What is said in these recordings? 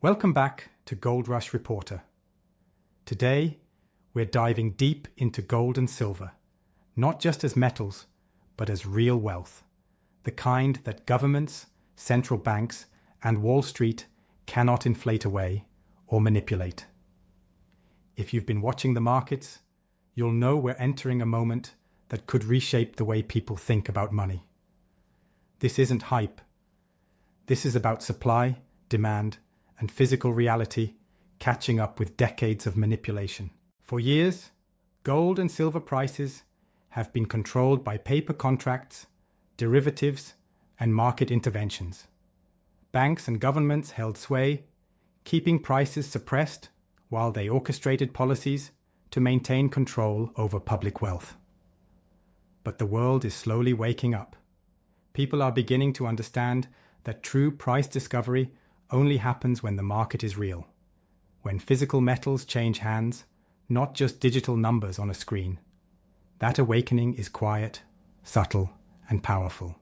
Welcome back to Gold Rush Reporter. Today, we're diving deep into gold and silver, not just as metals, but as real wealth, the kind that governments, central banks, and Wall Street cannot inflate away or manipulate. If you've been watching the markets, you'll know we're entering a moment that could reshape the way people think about money. This isn't hype. This is about supply, demand, and physical reality catching up with decades of manipulation. For years, gold and silver prices have been controlled by paper contracts, derivatives, and market interventions. Banks and governments held sway, keeping prices suppressed while they orchestrated policies to maintain control over public wealth. But the world is slowly waking up. People are beginning to understand that true price discovery only happens when the market is real, when physical metals change hands, not just digital numbers on a screen. That awakening is quiet, subtle, and powerful.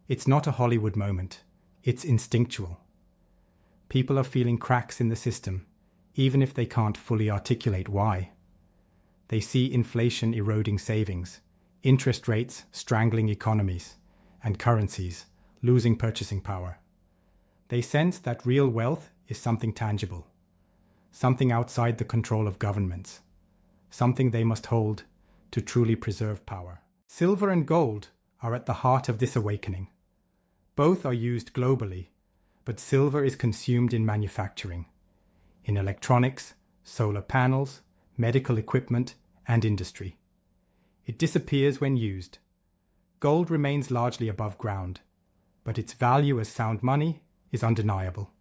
It's not a Hollywood moment. It's instinctual. People are feeling cracks in the system, even if they can't fully articulate why. They see inflation eroding savings, interest rates strangling economies, and currencies losing purchasing power. They sense that real wealth is something tangible, something outside the control of governments, something they must hold to truly preserve power. Silver and gold are at the heart of this awakening. Both are used globally, but silver is consumed in manufacturing, in electronics, solar panels, medical equipment, and industry. It disappears when used. Gold remains largely above ground, but its value as sound money is undeniable.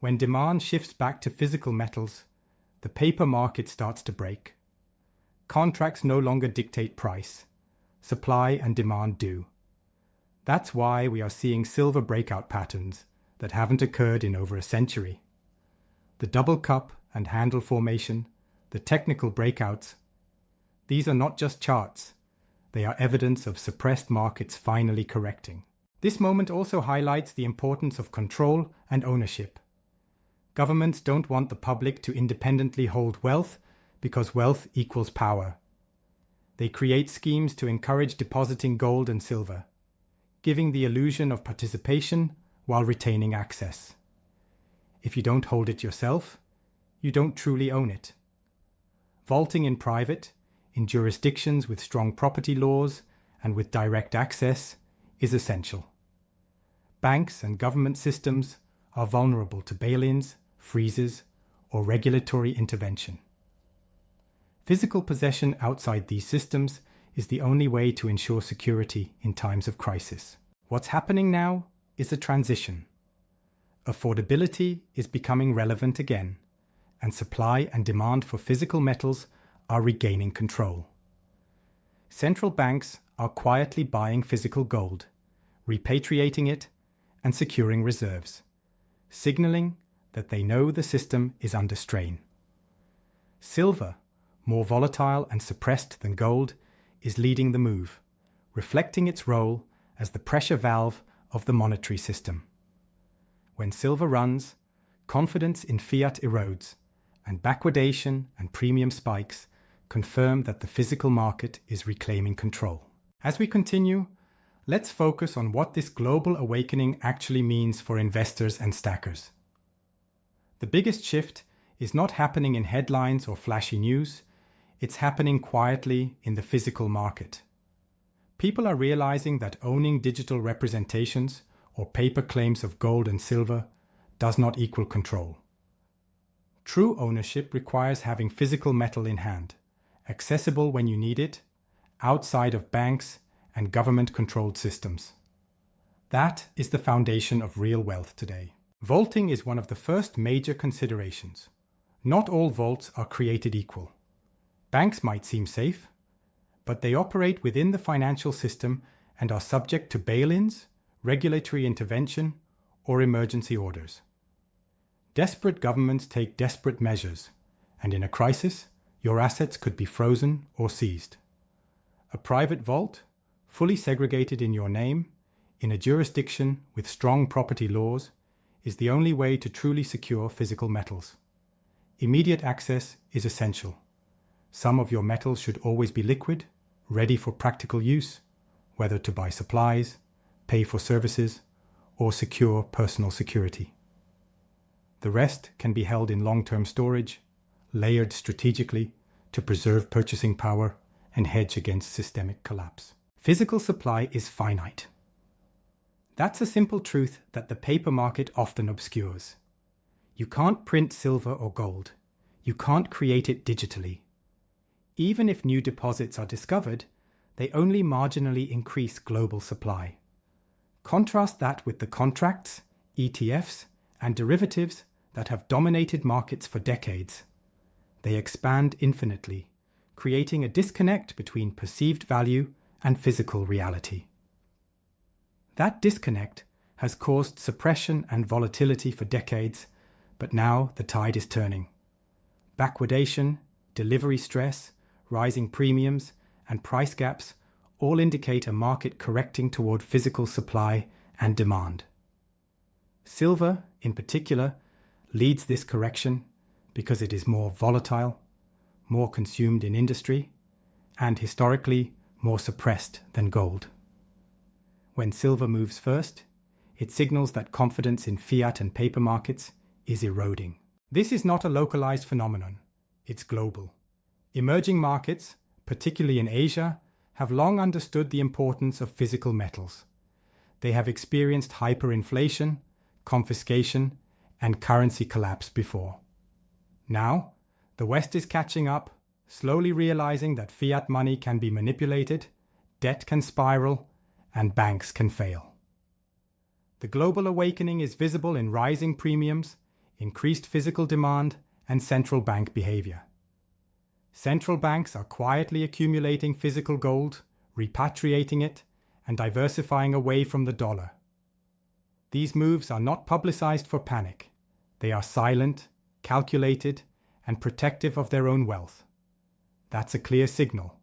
When demand shifts back to physical metals, the paper market starts to break. Contracts no longer dictate price. Supply and demand do. That's why we are seeing silver breakout patterns that haven't occurred in over a century. The double cup and handle formation, the technical breakouts, these are not just charts. They are evidence of suppressed markets finally correcting. This moment also highlights the importance of control and ownership. Governments don't want the public to independently hold wealth because wealth equals power. They create schemes to encourage depositing gold and silver, giving the illusion of participation while retaining access. If you don't hold it yourself, you don't truly own it. Vaulting in private, in jurisdictions with strong property laws and with direct access, is essential. Banks and government systems are vulnerable to bail-ins, freezes, or regulatory intervention. Physical possession outside these systems is the only way to ensure security in times of crisis. What's happening now is a transition. Affordability is becoming relevant again, and supply and demand for physical metals are regaining control. Central banks are quietly buying physical gold, repatriating it, and securing reserves, signaling that they know the system is under strain. Silver, more volatile and suppressed than gold, is leading the move, reflecting its role as the pressure valve of the monetary system. When silver runs, confidence in fiat erodes, and backwardation and premium spikes confirm that the physical market is reclaiming control. As we continue, let's focus on what this global awakening actually means for investors and stackers. The biggest shift is not happening in headlines or flashy news, it's happening quietly in the physical market. People are realizing that owning digital representations or paper claims of gold and silver does not equal control. True ownership requires having physical metal in hand, accessible when you need it, outside of banks and government-controlled systems. That is the foundation of real wealth today. Vaulting is one of the first major considerations. Not all vaults are created equal. Banks might seem safe, but they operate within the financial system and are subject to bail-ins, regulatory intervention, or emergency orders. Desperate governments take desperate measures, and in a crisis, your assets could be frozen or seized. A private vault, fully segregated in your name, in a jurisdiction with strong property laws, is the only way to truly secure physical metals. Immediate access is essential. Some of your metals should always be liquid, ready for practical use, whether to buy supplies, pay for services, or secure personal security. The rest can be held in long-term storage, layered strategically to preserve purchasing power and hedge against systemic collapse. Physical supply is finite. That's a simple truth that the paper market often obscures. You can't print silver or gold. You can't create it digitally. Even if new deposits are discovered, they only marginally increase global supply. Contrast that with the contracts, ETFs, and derivatives that have dominated markets for decades. They expand infinitely, creating a disconnect between perceived value and physical reality. That disconnect has caused suppression and volatility for decades, but now the tide is turning. Backwardation, delivery stress, rising premiums, and price gaps all indicate a market correcting toward physical supply and demand. Silver, in particular, leads this correction because it is more volatile, more consumed in industry, and historically more suppressed than gold. When silver moves first, it signals that confidence in fiat and paper markets is eroding. This is not a localized phenomenon. It's global. Emerging markets, particularly in Asia, have long understood the importance of physical metals. They have experienced hyperinflation, confiscation, and currency collapse before. Now, the West is catching up, slowly realizing that fiat money can be manipulated, debt can spiral, and banks can fail. The global awakening is visible in rising premiums, increased physical demand, and central bank behavior. Central banks are quietly accumulating physical gold, repatriating it, and diversifying away from the dollar. These moves are not publicized for panic. They are silent, calculated, and protective of their own wealth. That's a clear signal.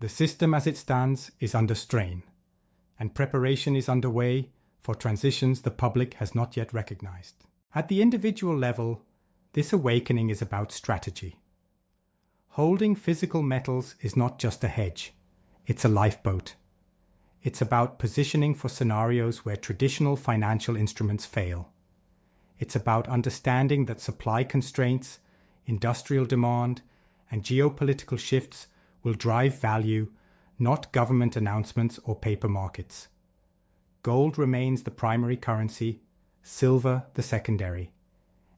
The system as it stands is under strain, and preparation is underway for transitions the public has not yet recognized. At the individual level, this awakening is about strategy. Holding physical metals is not just a hedge, it's a lifeboat. It's about positioning for scenarios where traditional financial instruments fail. It's about understanding that supply constraints, industrial demand, and geopolitical shifts will drive value, not government announcements or paper markets. Gold remains the primary currency, silver the secondary,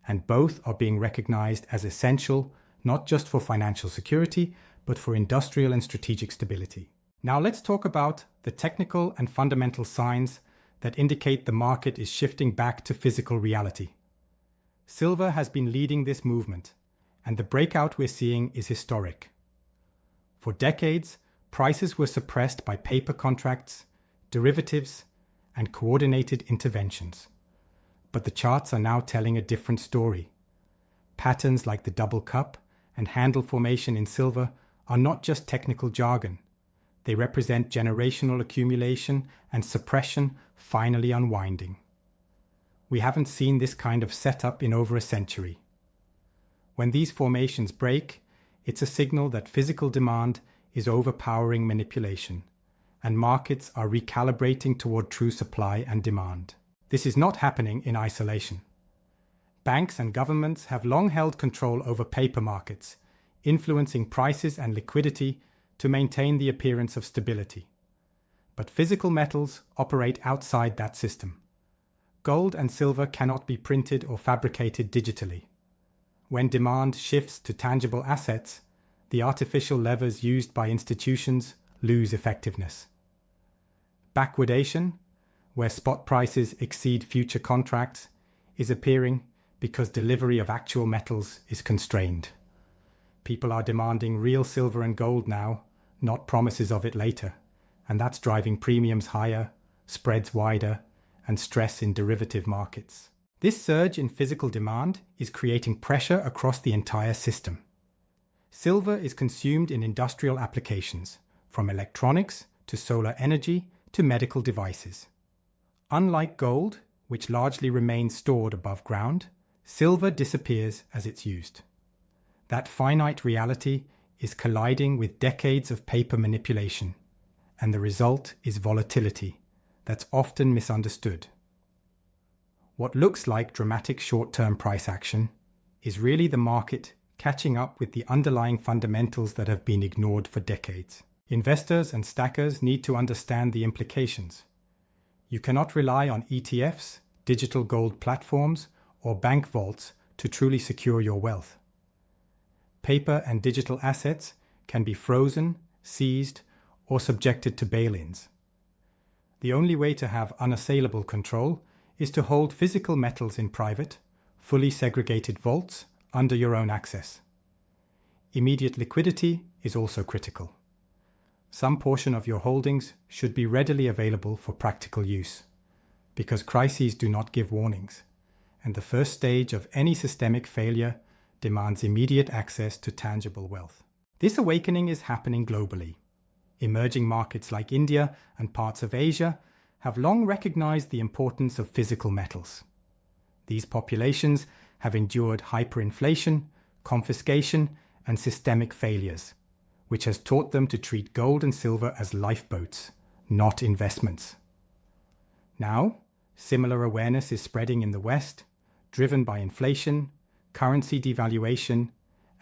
and both are being recognized as essential not just for financial security, but for industrial and strategic stability. Now let's talk about the technical and fundamental signs that indicate the market is shifting back to physical reality. Silver has been leading this movement, and the breakout we're seeing is historic. For decades, prices were suppressed by paper contracts, derivatives, and coordinated interventions. But the charts are now telling a different story. Patterns like the double cup and handle formation in silver are not just technical jargon. They represent generational accumulation and suppression finally unwinding. We haven't seen this kind of setup in over a century. When these formations break, it's a signal that physical demand is overpowering manipulation, and markets are recalibrating toward true supply and demand. This is not happening in isolation. Banks and governments have long held control over paper markets, influencing prices and liquidity to maintain the appearance of stability. But physical metals operate outside that system. Gold and silver cannot be printed or fabricated digitally. When demand shifts to tangible assets, the artificial levers used by institutions lose effectiveness. Backwardation, where spot prices exceed future contracts, is appearing because delivery of actual metals is constrained. People are demanding real silver and gold now, not promises of it later, and that's driving premiums higher, spreads wider, and stress in derivative markets. This surge in physical demand is creating pressure across the entire system. Silver is consumed in industrial applications, from electronics to solar energy to medical devices. Unlike gold, which largely remains stored above ground, silver disappears as it's used. That finite reality is colliding with decades of paper manipulation, and the result is volatility that's often misunderstood. What looks like dramatic short-term price action is really the market catching up with the underlying fundamentals that have been ignored for decades. Investors and stackers need to understand the implications. You cannot rely on ETFs, digital gold platforms, or bank vaults to truly secure your wealth. Paper and digital assets can be frozen, seized, or subjected to bail-ins. The only way to have unassailable control is to hold physical metals in private, fully segregated vaults under your own access. Immediate liquidity is also critical. Some portion of your holdings should be readily available for practical use, because crises do not give warnings, and the first stage of any systemic failure demands immediate access to tangible wealth. This awakening is happening globally. Emerging markets like India and parts of Asia have long recognized the importance of physical metals. These populations have endured hyperinflation, confiscation, and systemic failures, which has taught them to treat gold and silver as lifeboats, not investments. Now, similar awareness is spreading in the West, driven by inflation, currency devaluation,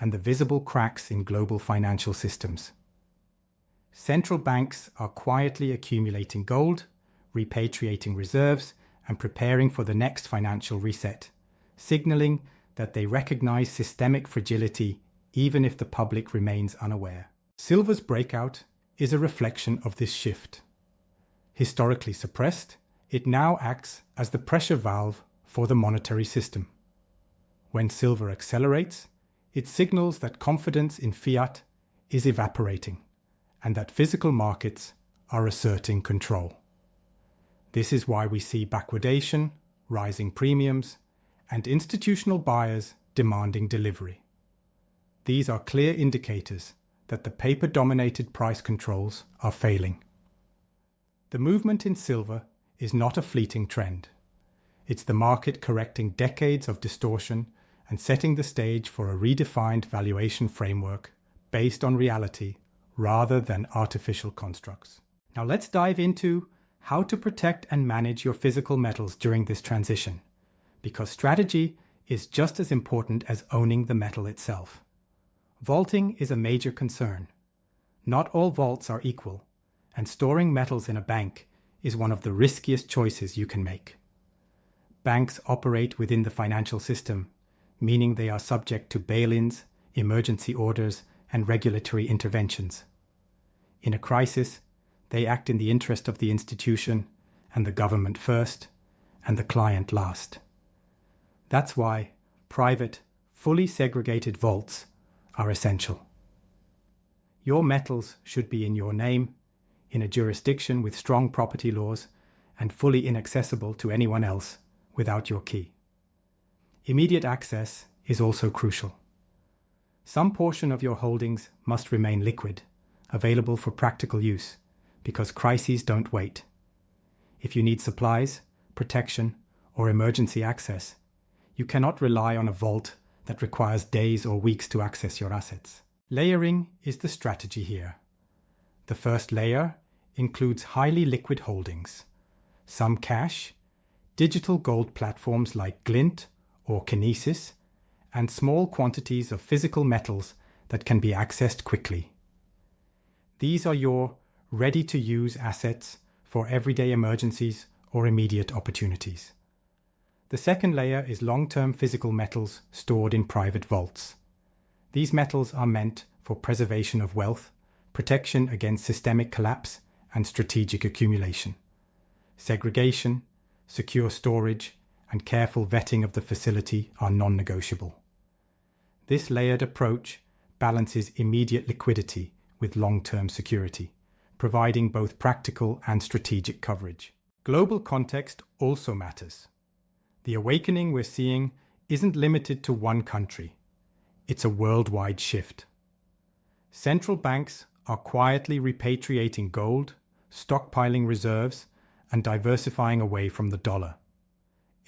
and the visible cracks in global financial systems. Central banks are quietly accumulating gold, repatriating reserves, and preparing for the next financial reset, signaling that they recognize systemic fragility even if the public remains unaware. Silver's breakout is a reflection of this shift. Historically suppressed, it now acts as the pressure valve for the monetary system. When silver accelerates, it signals that confidence in fiat is evaporating and that physical markets are asserting control. This is why we see backwardation, rising premiums, and institutional buyers demanding delivery. These are clear indicators that the paper-dominated price controls are failing. The movement in silver is not a fleeting trend. It's the market correcting decades of distortion and setting the stage for a redefined valuation framework based on reality rather than artificial constructs. Now let's dive into how to protect and manage your physical metals during this transition, because strategy is just as important as owning the metal itself. Vaulting is a major concern. Not all vaults are equal, and storing metals in a bank is one of the riskiest choices you can make. Banks operate within the financial system, meaning they are subject to bail-ins, emergency orders, and regulatory interventions. In a crisis, they act in the interest of the institution and the government first, and the client last. That's why private, fully segregated vaults are essential. Your metals should be in your name, in a jurisdiction with strong property laws, and fully inaccessible to anyone else without your key. Immediate access is also crucial. Some portion of your holdings must remain liquid, available for practical use, because crises don't wait. If you need supplies, protection, or emergency access, you cannot rely on a vault that requires days or weeks to access your assets. Layering is the strategy here. The first layer includes highly liquid holdings, some cash, digital gold platforms like Glint or Kinesis, and small quantities of physical metals that can be accessed quickly. These are your ready-to-use assets for everyday emergencies or immediate opportunities. The second layer is long-term physical metals stored in private vaults. These metals are meant for preservation of wealth, protection against systemic collapse, and strategic accumulation. Segregation, secure storage, and careful vetting of the facility are non-negotiable. This layered approach balances immediate liquidity with long-term security, providing both practical and strategic coverage. Global context also matters. The awakening we're seeing isn't limited to one country. It's a worldwide shift. Central banks are quietly repatriating gold, stockpiling reserves, and diversifying away from the dollar.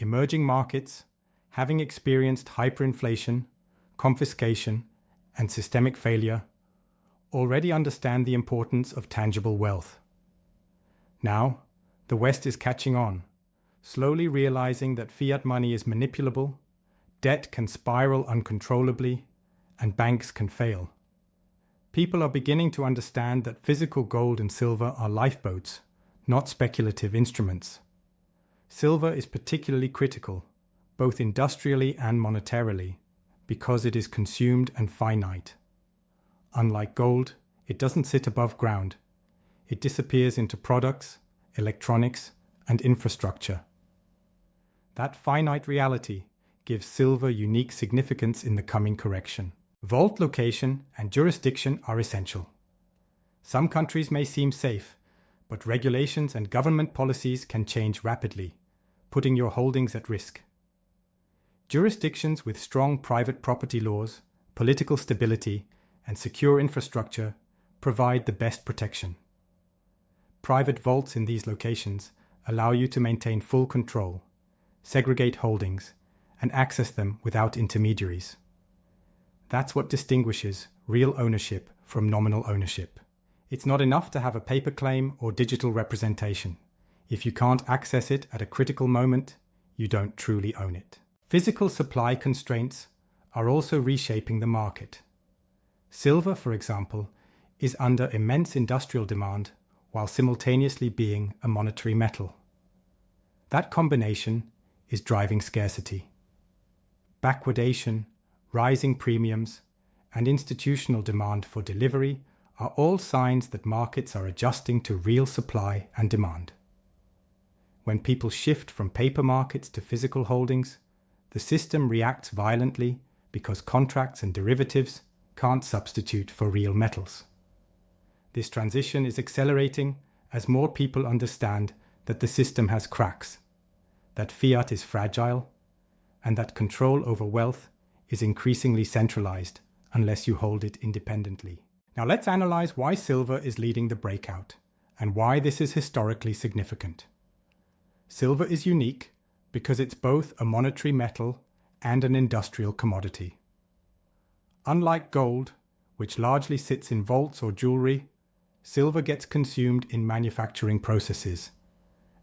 emerging markets, having experienced hyperinflation, confiscation, and systemic failure, already understand the importance of tangible wealth. Now, the West is catching on, slowly realizing that fiat money is manipulable, debt can spiral uncontrollably, and banks can fail. People are beginning to understand that physical gold and silver are lifeboats, not speculative instruments. Silver is particularly critical, both industrially and monetarily, because it is consumed and finite. Unlike gold, it doesn't sit above ground. It disappears into products, electronics, and infrastructure. That finite reality gives silver unique significance in the coming correction. Vault location and jurisdiction are essential. Some countries may seem safe, but regulations and government policies can change rapidly, putting your holdings at risk. Jurisdictions with strong private property laws, political stability, and secure infrastructure provide the best protection. Private vaults in these locations allow you to maintain full control, segregate holdings, and access them without intermediaries. That's what distinguishes real ownership from nominal ownership. It's not enough to have a paper claim or digital representation. If you can't access it at a critical moment, you don't truly own it. Physical supply constraints are also reshaping the market. Silver, for example, is under immense industrial demand while simultaneously being a monetary metal. That combination is driving scarcity. Backwardation, rising premiums, and institutional demand for delivery are all signs that markets are adjusting to real supply and demand. When people shift from paper markets to physical holdings, the system reacts violently because contracts and derivatives can't substitute for real metals. This transition is accelerating as more people understand that the system has cracks, that fiat is fragile, and that control over wealth is increasingly centralized unless you hold it independently. Now let's analyze why silver is leading the breakout and why this is historically significant. Silver is unique because it's both a monetary metal and an industrial commodity. Unlike gold, which largely sits in vaults or jewelry, silver gets consumed in manufacturing processes,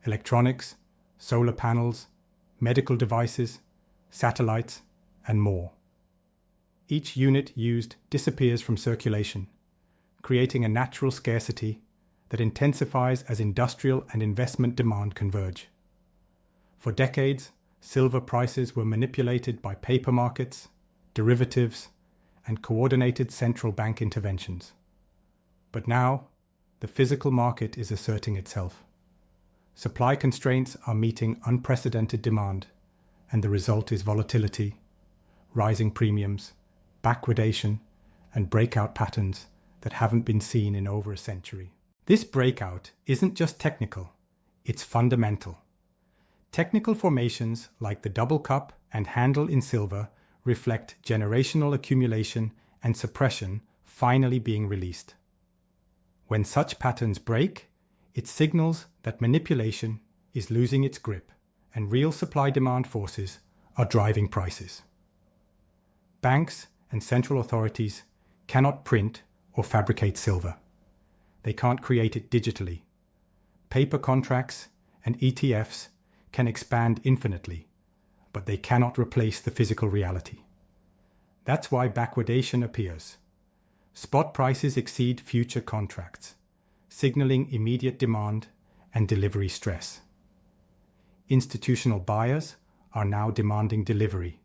electronics, solar panels, medical devices, satellites, and more. Each unit used disappears from circulation, creating a natural scarcity that intensifies as industrial and investment demand converge. For decades, silver prices were manipulated by paper markets, derivatives, and coordinated central bank interventions. But now, the physical market is asserting itself. Supply constraints are meeting unprecedented demand, and the result is volatility, rising premiums, backwardation, and breakout patterns that haven't been seen in over a century. This breakout isn't just technical, it's fundamental. Technical formations like the double cup and handle in silver reflect generational accumulation and suppression finally being released. When such patterns break, it signals that manipulation is losing its grip and real supply-demand forces are driving prices. Banks and central authorities cannot print or fabricate silver. They can't create it digitally. Paper contracts and ETFs can expand infinitely, but they cannot replace the physical reality. That's why backwardation appears. Spot prices exceed future contracts, signaling immediate demand and delivery stress. Institutional buyers are now demanding delivery.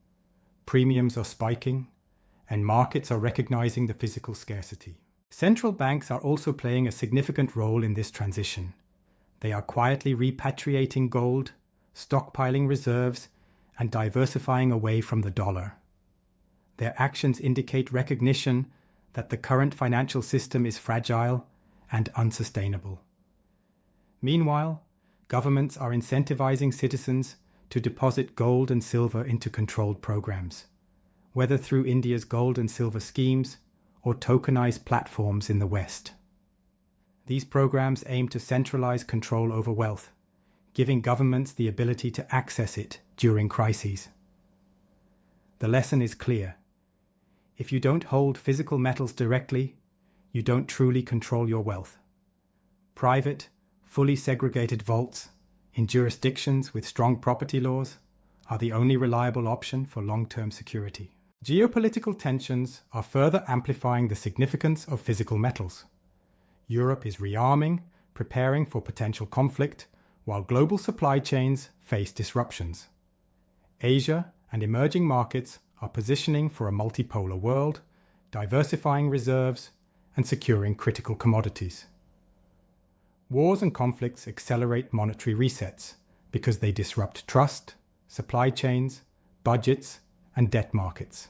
Premiums are spiking, and markets are recognizing the physical scarcity. Central banks are also playing a significant role in this transition. They are quietly repatriating gold, stockpiling reserves, and diversifying away from the dollar. Their actions indicate recognition that the current financial system is fragile and unsustainable. Meanwhile, governments are incentivizing citizens to deposit gold and silver into controlled programs, whether through India's gold and silver schemes or tokenized platforms in the West. These programs aim to centralize control over wealth, giving governments the ability to access it during crises. The lesson is clear. If you don't hold physical metals directly, you don't truly control your wealth. Private, fully segregated vaults in jurisdictions with strong property laws are the only reliable option for long-term security. Geopolitical tensions are further amplifying the significance of physical metals. Europe is rearming, preparing for potential conflict, while global supply chains face disruptions. Asia and emerging markets are positioning for a multipolar world, diversifying reserves and securing critical commodities. Wars and conflicts accelerate monetary resets because they disrupt trust, supply chains, budgets, and debt markets.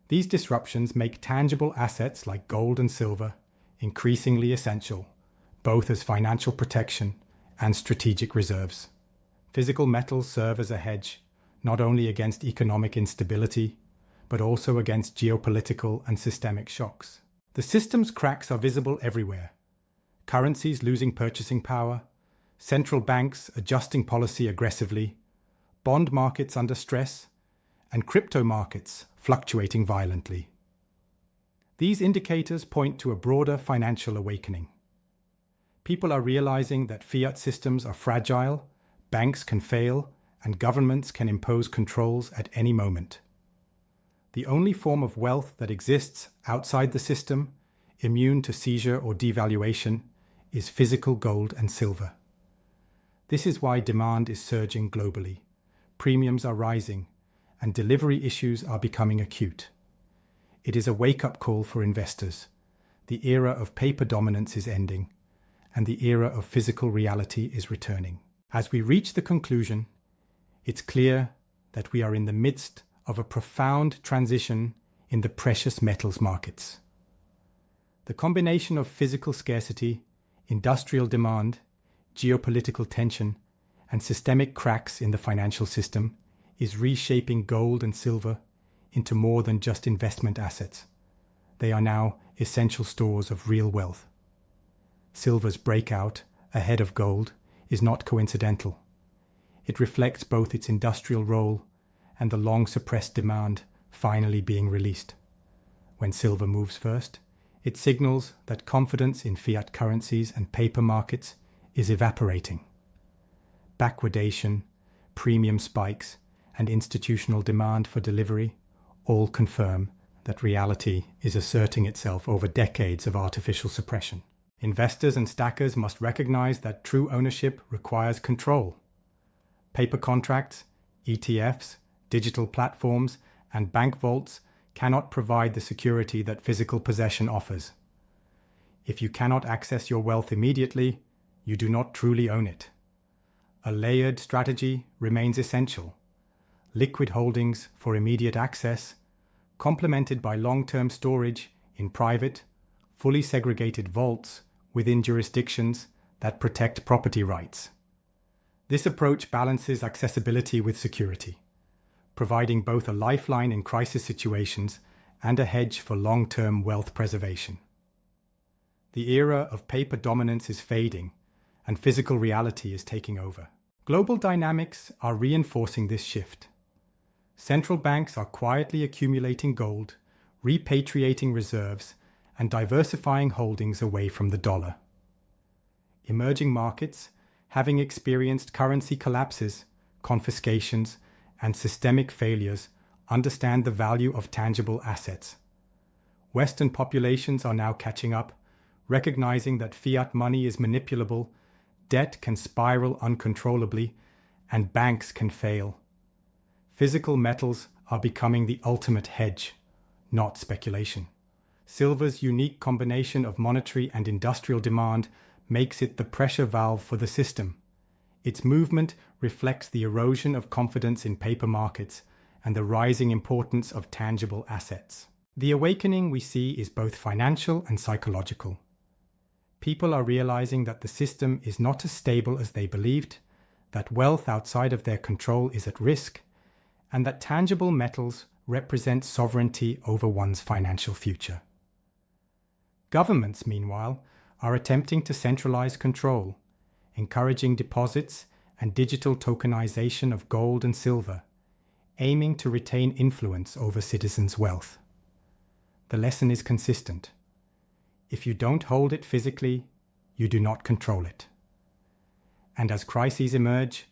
These disruptions make tangible assets like gold and silver increasingly essential, both as financial protection and strategic reserves. Physical metals serve as a hedge not only against economic instability, but also against geopolitical and systemic shocks. The system's cracks are visible everywhere. Currencies losing purchasing power, central banks adjusting policy aggressively, bond markets under stress, and crypto markets fluctuating violently. These indicators point to a broader financial awakening. People are realizing that fiat systems are fragile, banks can fail, and governments can impose controls at any moment. The only form of wealth that exists outside the system, immune to seizure or devaluation, is physical gold and silver. This is why demand is surging globally. Premiums are rising, and delivery issues are becoming acute. It is a wake-up call for investors. The era of paper dominance is ending, and the era of physical reality is returning. As we reach the conclusion, it's clear that we are in the midst of a profound transition in the precious metals markets. The combination of physical scarcity, industrial demand, geopolitical tension, and systemic cracks in the financial system is reshaping gold and silver into more than just investment assets. They are now essential stores of real wealth. Silver's breakout ahead of gold is not coincidental. It reflects both its industrial role and the long-suppressed demand finally being released. When silver moves first, it signals that confidence in fiat currencies and paper markets is evaporating. Backwardation, premium spikes, and institutional demand for delivery all confirm that reality is asserting itself over decades of artificial suppression. Investors and stackers must recognize that true ownership requires control. Paper contracts, ETFs, digital platforms, and bank vaults cannot provide the security that physical possession offers. If you cannot access your wealth immediately, you do not truly own it. A layered strategy remains essential. Liquid holdings for immediate access, complemented by long-term storage in private, fully segregated vaults within jurisdictions that protect property rights. This approach balances accessibility with security, providing both a lifeline in crisis situations and a hedge for long-term wealth preservation. The era of paper dominance is fading, and physical reality is taking over. Global dynamics are reinforcing this shift. Central banks are quietly accumulating gold, repatriating reserves, and diversifying holdings away from the dollar. Emerging markets, having experienced currency collapses, confiscations, and systemic failures, understand the value of tangible assets. Western populations are now catching up, recognizing that fiat money is manipulable, debt can spiral uncontrollably, and banks can fail. Physical metals are becoming the ultimate hedge, not speculation. Silver's unique combination of monetary and industrial demand makes it the pressure valve for the system. Its movement reflects the erosion of confidence in paper markets and the rising importance of tangible assets. The awakening we see is both financial and psychological. People are realizing that the system is not as stable as they believed, that wealth outside of their control is at risk, and that tangible metals represent sovereignty over one's financial future. Governments, meanwhile, are attempting to centralize control, encouraging deposits and digital tokenization of gold and silver, aiming to retain influence over citizens' wealth. The lesson is consistent. If you don't hold it physically, you do not control it. And as crises emerge,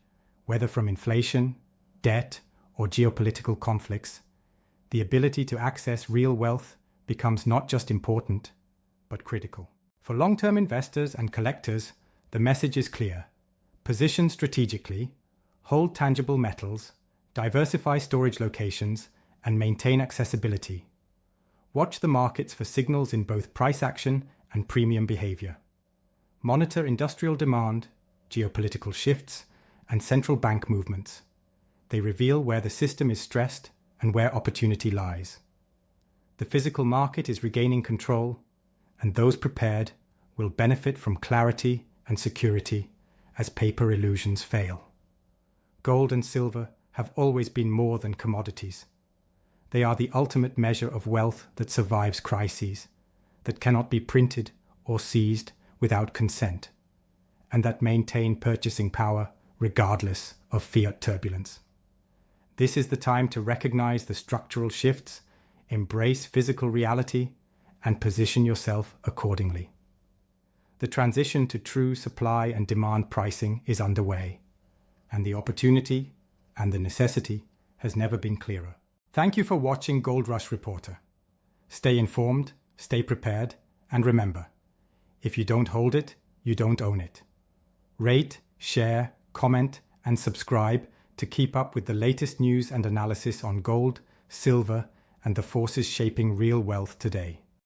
whether from inflation, debt, or geopolitical conflicts, the ability to access real wealth becomes not just important, but critical. For long-term investors and collectors, the message is clear. Position strategically, hold tangible metals, diversify storage locations, and maintain accessibility. Watch the markets for signals in both price action and premium behavior. Monitor industrial demand, geopolitical shifts, and central bank movements. They reveal where the system is stressed and where opportunity lies. The physical market is regaining control, and those prepared will benefit from clarity and security as paper illusions fail. Gold and silver have always been more than commodities. They are the ultimate measure of wealth that survives crises, that cannot be printed or seized without consent, and that maintain purchasing power regardless of fiat turbulence. This is the time to recognize the structural shifts, embrace physical reality, and position yourself accordingly. The transition to true supply and demand pricing is underway, and the opportunity and the necessity has never been clearer. Thank you for watching Gold Rush Reporter. Stay informed, stay prepared, and remember, if you don't hold it, you don't own it. Rate, share, comment, and subscribe to keep up with the latest news and analysis on gold, silver, and the forces shaping real wealth today.